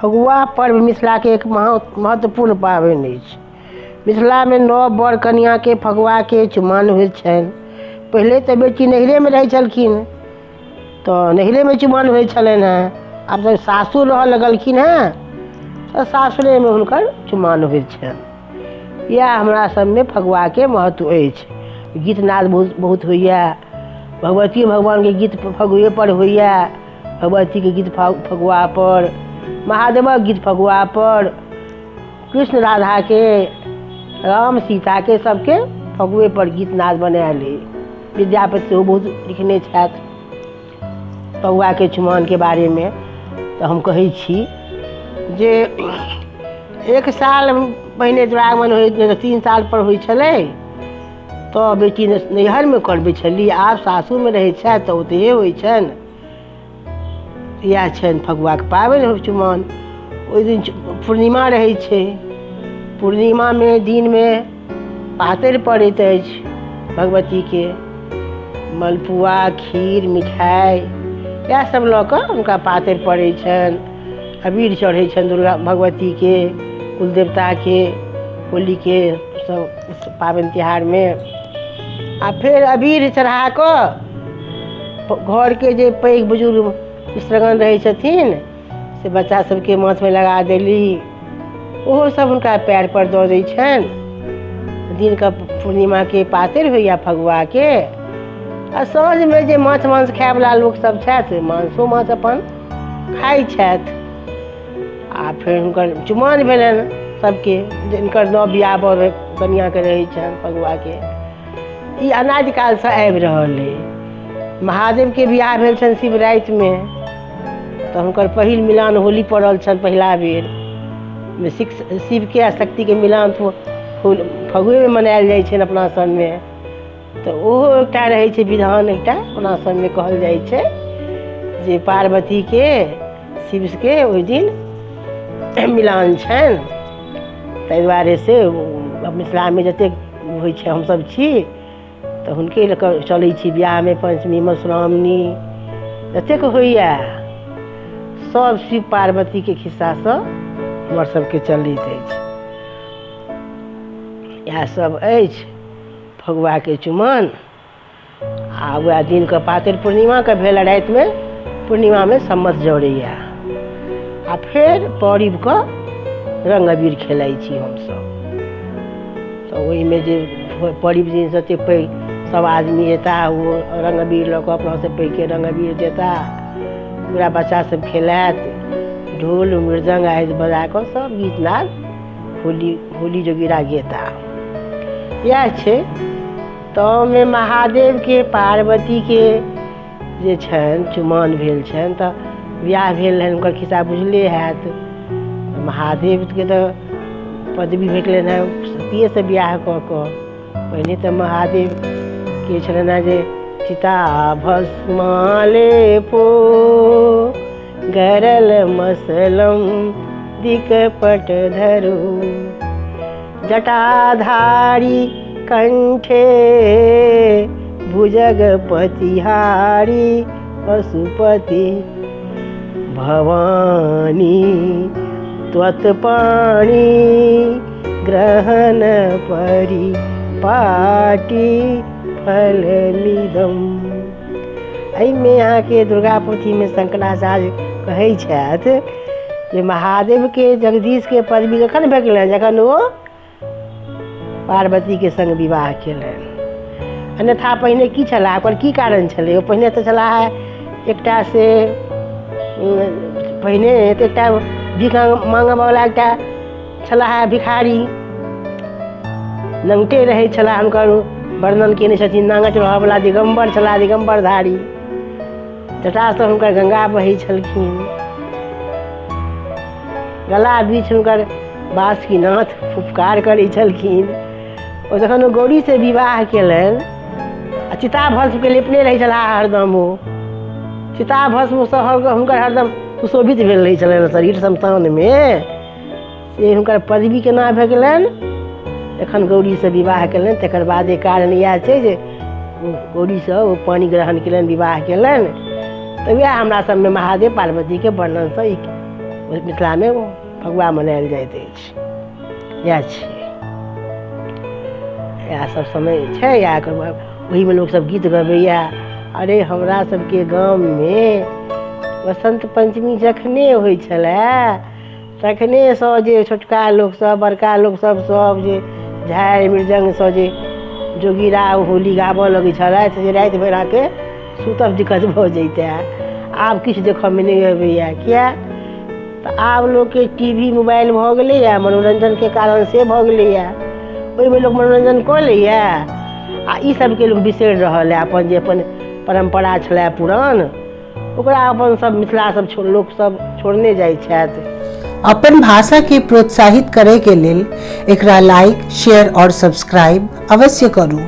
फगुआ पर्व मिथिला के एक महत्वपूर्ण पाबनि अछि। मिथिला में नव बर कन्या के फगुआ के चुमाओन होइत छनि। पहिले तऽ बेटी नैहरे में रहै छलखिन तऽ नैहरे में चुमाओन होइत छलनि हैं। आब तऽ सासुर रहऽ लगलखिन हैं तऽ सासुरे में हुनकर चुमाओन होइत छनि। इएह हमरा सब में फगुआ के महत्व अछि। गीत नाद बहुत होइए। भगवती भगवान के गीत फगुए पर होइए। भगवती के गीत फगुआ पर, महादेवक गीत फगुआ पर, कृष्ण राधा के, राम सीता के, सबके फगुए पर गीत नाद बनायल अइ। विद्यापति सेहो बहुत लिखने छथि फगुआ के चुमाओन के बारे में। तो हम कहै छी जे एक साल पहिने दुरागमन होइत 3 साल पर होइ छलै तो बेटी नैहर में करबै छली। आब सासुर में रहै छथि तऽ ओतहे होइ छनि। इएह छनि फगुआ के पाबनि चुमाओन। ओहि दिन पूर्णिमा रहै छै। पूर्णिमा में दिन में पातरि पड़ैत अछि भगवती के। मलपुआ, खीर, मिठाई इएह सब लऽ कऽ हुनका पातरि पड़ै छनि। अबीर चढ़ै छनि दुर्गा भगवती के, कुल देवता के, होली के सब पाबनि तिहार में। आ फिर अबीर चढ़ा कऽ घर के जे पैघ बुजुर्ग स्त्रगण रहै छथिन से बच्चा सबके माथ में लगा देली। ओहो सब हुनका पैर पर दऽ दै छनि। दिन का पूर्णिमा के पातरि होइया फगुआ के। आ साँझ में जे माछ मांस खाय वाला लोक सब छथि मांसो माछ अपन खाइ छथि। आ फिर हुनकर चुमाओन भेलनि सबके, जिनकर नव बियाह बर कनिया के रहै छनि फगुआ के। ई अनादि काल से आबि रहल अइ। महादेव के बियाह भेल छनि शिवराति में तऽ हुनकर पहिल मिलान होली पड़ल छनि पहिला बेर। शिव के आ शक्ति के मिलान फगुए में मनायल जाइ छनि अपना सब में। तऽ ओहो एकटा रहै छै विधान, एकटा अपना सब में कहल जाइ छै जे पार्वती के शिव के ओहि दिन मिलान छनि। ताहि दुआरे से मिथिला में जतेक होइ छै हमसब छी तऽ हुनके लऽ कऽ चलै छी। बियाह में पंचमी, मधुश्रावणी जतेक होइए सब शिव पार्वती के खिस्सा सँ हमर सबके चलैत अछि। इएह सब अछि फगुआ के चुमाओन। आ वएह दिन के पातरि पूर्णिमा के भेल राति में पूर्णिमा में सम्मत जरैया। आ फिर पौरिब के रंग अबीर खेलाइ छी हमसब। तो ओहि में जे पौरिब दिन जते पैघ सब आदमी एता ओ रंग अबीर लऽ कऽ अपना से पैघ के रंग अबीर देता। पूरा बच्चा सब खेलाइत, ढोल मृदंग आदि बजा कऽ सब गीत नाद होली जोगिरा गेता। इएह छै। तो में महादेव के पार्वती के जे छनि चुमाओन भेल छनि तऽ बियाह भेल रहनि हुनकर खिस्सा बुझले हैत। महादेव के तऽ पदवी भेटलनि हैं सतिये से बियाह कऽ कऽ। पहिने तऽ महादेव के छलनि हैं जे चिता भस्मा लेपो गरल मसलम दिकपट धरू जटाधारी कंठे भुजग पतिहारी पशुपति भवानी त्वत्पाणि ग्रहण परि पाटी फलनिदम। एहिमे यहाँ के दुर्गा पोथी में शंकराचार्य कहै छथि जे महादेव के जगदीश के पदवी कखन भेटलनि जखन ओ पार्वती के संग विवाह केलनि। अन्यथा पहिने की छलाह, ओकर की कारण छलै? पहिने तऽ छलाह एकटा से पहिने एकटा भीख मांगऽ वाला एकटा छलाह भिखारी, नंगटे रहै छलाह। हुनकर वर्णन केने छथिन नांगट रहऽ वाला दिगंबर छलाह, दिगंबरधारी। जटा से हुनकर गंगा बहै छलखिन। गला बीच हुनकर बासुकीनाथ फुफकार करै छलखिन। ओ जखन ओ गौरी से विवाह केलनि आ चिता भस्म के लेपने रहै छलाह हरदम। ओ चिता भस्म सँ हुनकर हरदम सुशोभित भेल रहै छलनि शरीर शमशान में। से हुनकर पदवी केना भेटलनि एखन गौरी से विवाह केलनि। तकर बाद एक कारण इएह छै जे गौरी से ओ पानी ग्रहण केलनि, विवाह केलनि। तऽ वएह हमरा सब में महादेव पार्वती के वर्णन से मिथिलामे फगुआ मनायल जाइत अछि। इएह छै, इएह सब समय छै। ओहीमे लोकसभ गीत गबैया। अरे हमरा सबके गाममे बसंत पंचमी जखने होइ छलए तखनेसँ जे छोटका लोकसभ बड़का लोकसभ सब जे झाड़ि मृदंगसँ जे जोगिरा होली गाबऽ लगै छलथि, जे राति भरि अहाँके सुतब दिक्कत भऽ जैतै। आब किछु देखऽमे नहि अबैया। किया तऽ आब लोकके टीवी मोबाइल भऽ गेलैया, मनोरंजनके कारण से भऽ गेलैया। ओहिमे लोक मनोरंजन कऽ लैया आ ई सबके लोक बिसरि रहल है। अपन जे अपन परम्परा छलै पुरान, ओकरा अपन सब मिथिला सब लोक सब छोड़ने जाइ छथि। अपन भाषा के प्रोत्साहित करे के लेल एकरा लाइक, शेयर और सब्सक्राइब अवश्य करू।